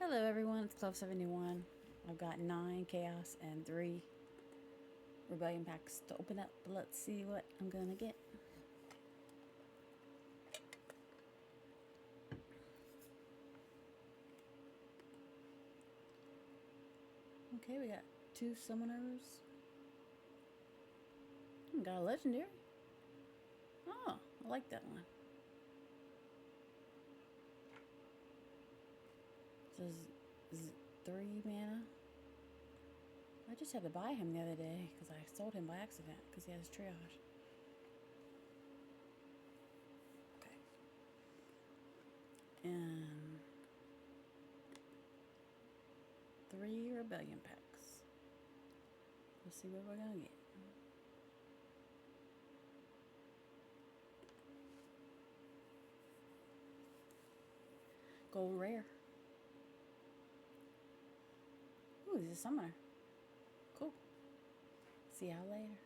Hello everyone, it's Club 71. I've got 9 Chaos and 3 Rebellion packs to open up. Let's see what I'm gonna get. Okay, we got 2 Summoners. Got a Legendary. Oh, I like that one. This is 3 mana. I just had to buy him the other day because I sold him by accident because he has triage. Okay. And 3 Rebellion packs. Let's see what we're gonna get. Gold rare. Ooh, he's a summoner. Cool. See y'all later.